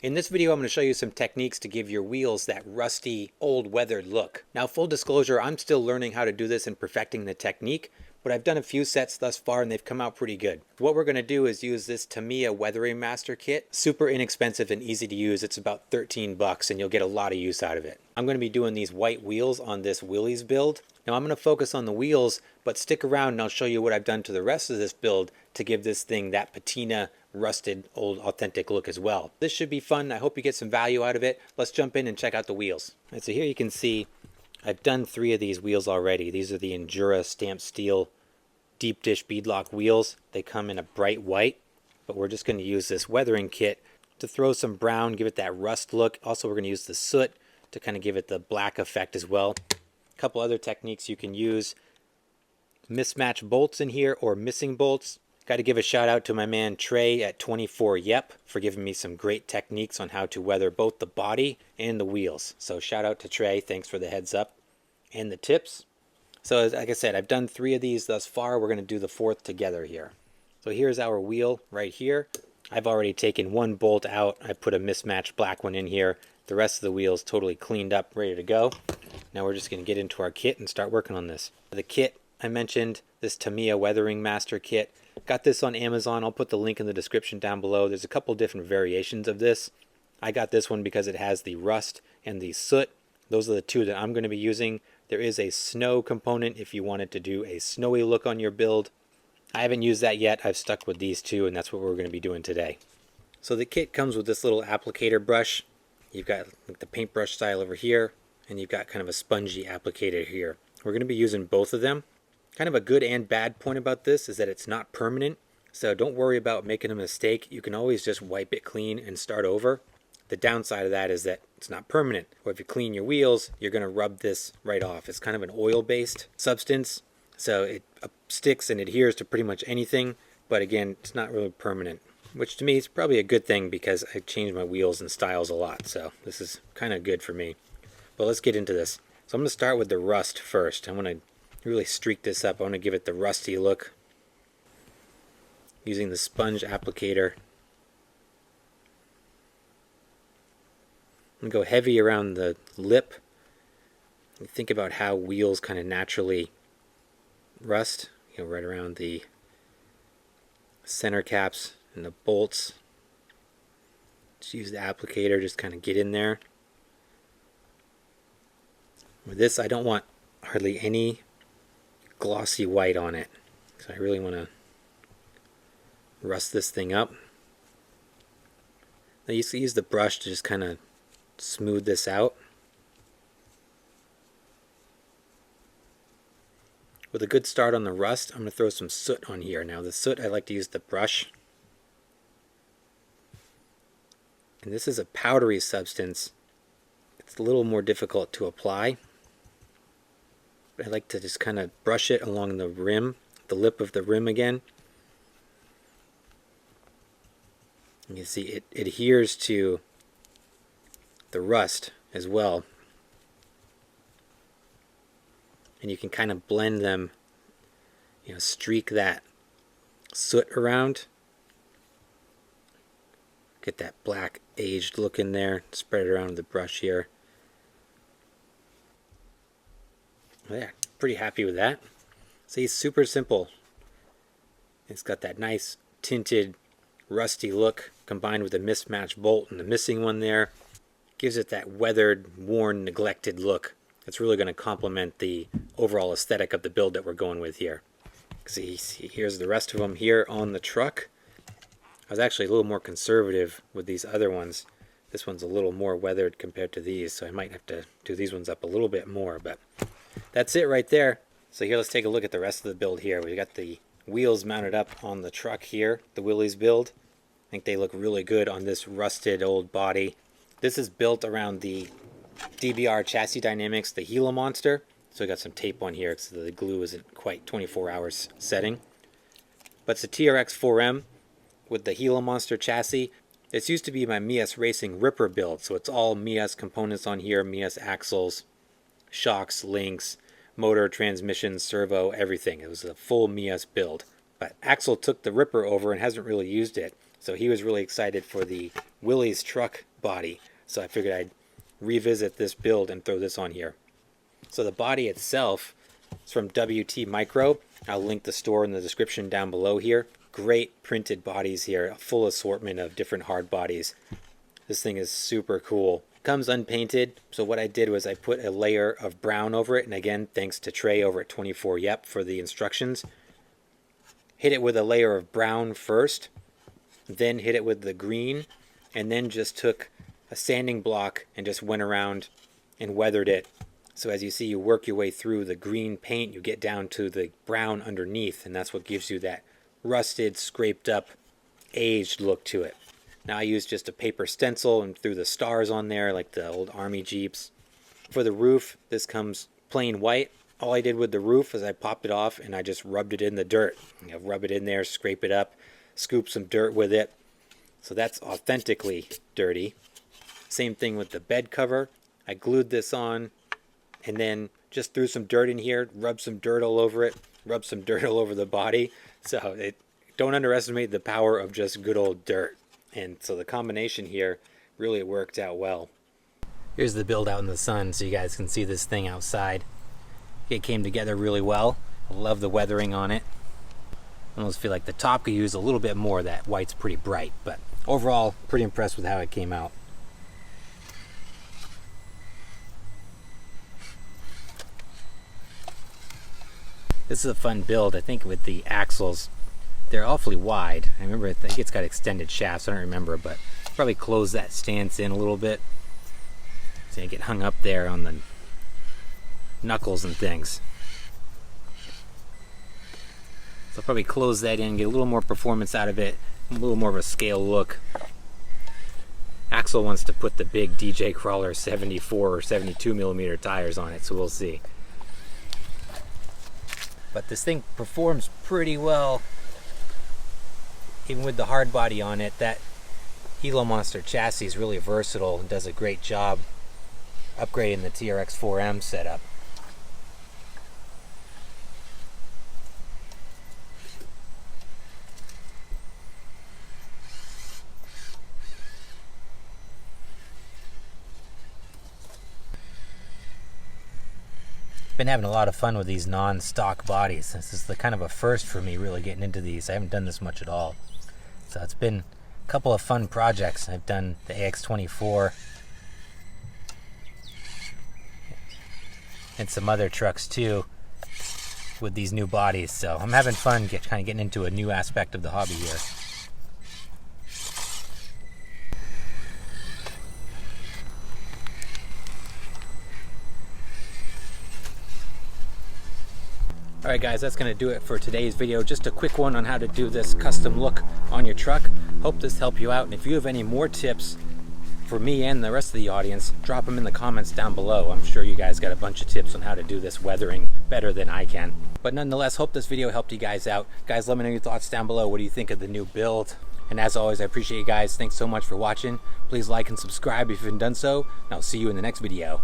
In this video, I'm going to show you some techniques to give your wheels that rusty, old weathered look. Now, full disclosure, I'm still learning how to do this and perfecting the technique, but I've done a few sets thus far and they've come out pretty good. What we're going to do is use this Tamiya Weathering Master Kit. Super inexpensive and easy to use. It's about 13 bucks and you'll get a lot of use out of it. I'm going to be doing these white wheels on this Willys build. Now I'm going to focus on the wheels, but stick around and I'll show you what I've done to the rest of this build to give this thing that patina, rusted, old, authentic look as well. This should be fun. I hope you get some value out of it. Let's jump in and check out the wheels. And so here you can see I've done 3 of these wheels already. These are the Endura stamped steel deep dish beadlock wheels. They come in a bright white, but we're just going to use this weathering kit to throw some brown, give it that rust look. Also, we're going to use the soot to kind of give it the black effect as well. A couple other techniques you can use. Mismatch bolts in here or missing bolts. Got to give a shout out to my man Trey at 24 Yep for giving me some great techniques on how to weather both the body and the wheels. So shout out to Trey, thanks for the heads up and the tips. So like I said, I've done 3 of these thus far. We're going to do the 4th together here. So here's our wheel right here. I've already taken 1 bolt out. I put a mismatched black one in here. The rest of the wheel's totally cleaned up, ready to go. Now we're just going to get into our kit and start working on this. The kit I mentioned, this Tamiya Weathering Master Kit. Got this on Amazon. I'll put the link in the description down below. There's a couple different variations of this. I got this one because it has the rust and the soot. Those are the 2 that I'm going to be using. There is a snow component if you wanted to do a snowy look on your build. I haven't used that yet. I've stuck with these 2 and that's what we're going to be doing today. So the kit comes with this little applicator brush. You've got like the paintbrush style over here and you've got kind of a spongy applicator here. We're going to be using both of them. Kind of a good and bad point about this is that it's not permanent, so don't worry about making a mistake. You can always just wipe it clean and start over. The downside of that is that it's not permanent, or if you clean your wheels, you're going to rub this right off. It's kind of an oil-based substance, so it sticks and adheres to pretty much anything, but again, it's not really permanent, which to me is probably a good thing because I change my wheels and styles a lot, so this is kind of good for me. But let's get into this. So I'm going to start with the rust first. I'm going to really streak this up. I want to give it the rusty look using the sponge applicator. I'm going to go heavy around the lip. Think about how wheels kind of naturally rust, right around the center caps and the bolts. Just use the applicator, just kind of get in there. With this, I don't want hardly any glossy white on it, so I really want to rust this thing up. I used to use the brush to just kind of smooth this out. With a good start on the rust, I'm going to throw some soot on here. Now the soot, I like to use the brush, and this is a powdery substance. It's a little more difficult to apply. I like to just kind of brush it along the rim, the lip of the rim again. You can see it adheres to the rust as well. And you can kind of blend them, streak that soot around. Get that black aged look in there, spread it around with the brush here. Yeah, pretty happy with that. See, it's super simple. It's got that nice tinted rusty look combined with a mismatched bolt and the missing one there. Gives it that weathered, worn, neglected look. It's really going to complement the overall aesthetic of the build that we're going with here. See, here's the rest of them here on the truck. I was actually a little more conservative with these other ones. This one's a little more weathered compared to these, so I might have to do these ones up a little bit more, but that's it right there. So here, let's take a look at the rest of the build here. We've got the wheels mounted up on the truck here, the Willys build. I think they look really good on this rusted old body. This is built around the DBR chassis dynamics, the Gila Monster. So we got some tape on here because the glue isn't quite 24 hours setting. But it's a TRX 4M with the Gila Monster chassis. This used to be my Mias Racing Ripper build, so it's all Mias components on here, Mias axles, shocks, links, motor, transmission, servo, everything. It was a full Mias build. But Axel took the Ripper over and hasn't really used it. So he was really excited for the Willys truck body. So I figured I'd revisit this build and throw this on here. So the body itself is from WT Micro. I'll link the store in the description down below here. Great printed bodies here, a full assortment of different hard bodies. This thing is super cool. Comes unpainted, so what I did was I put a layer of brown over it, and again, thanks to Trey over at 24YEP for the instructions. Hit it with a layer of brown first, then hit it with the green, and then just took a sanding block and just went around and weathered it. So as you see, you work your way through the green paint, you get down to the brown underneath, and that's what gives you that rusted, scraped up, aged look to it. Now I used just a paper stencil and threw the stars on there like the old army jeeps. For the roof, this comes plain white. All I did with the roof is I popped it off and I just rubbed it in the dirt. Rub it in there, scrape it up, scoop some dirt with it. So that's authentically dirty. Same thing with the bed cover. I glued this on and then just threw some dirt in here, rubbed some dirt all over it, rubbed some dirt all over the body. So don't underestimate the power of just good old dirt. And so the combination here really worked out well. Here's the build out in the sun so you guys can see this thing outside. It came together really well. I love the weathering on it. I almost feel like the top could use a little bit more. That white's pretty bright, but overall pretty impressed with how it came out. This is a fun build. I think with the axles, they're awfully wide. I think it's got extended shafts. I don't remember, but probably close that stance in a little bit so you get hung up there on the knuckles and things. So I'll probably close that in, get a little more performance out of it, a little more of a scale look. Axel wants to put the big DJ Crawler 74 or 72 millimeter tires on it, so we'll see. But this thing performs pretty well. Even with the hard body on it, that Hilo Monster chassis is really versatile and does a great job upgrading the TRX 4M setup. Been having a lot of fun with these non-stock bodies. This is the kind of a first for me, really getting into these. I haven't done this much at all. So it's been a couple of fun projects. I've done the AX24 and some other trucks too with these new bodies. So I'm having fun kind of getting into a new aspect of the hobby here. Alright guys, that's going to do it for today's video. Just a quick one on how to do this custom look on your truck. Hope this helped you out, and if you have any more tips for me and the rest of the audience, drop them in the comments down below. I'm sure you guys got a bunch of tips on how to do this weathering better than I can. But nonetheless, hope this video helped you guys out. Guys, let me know your thoughts down below. What do you think of the new build? And as always, I appreciate you guys. Thanks so much for watching. Please like and subscribe if you haven't done so, and I'll see you in the next video.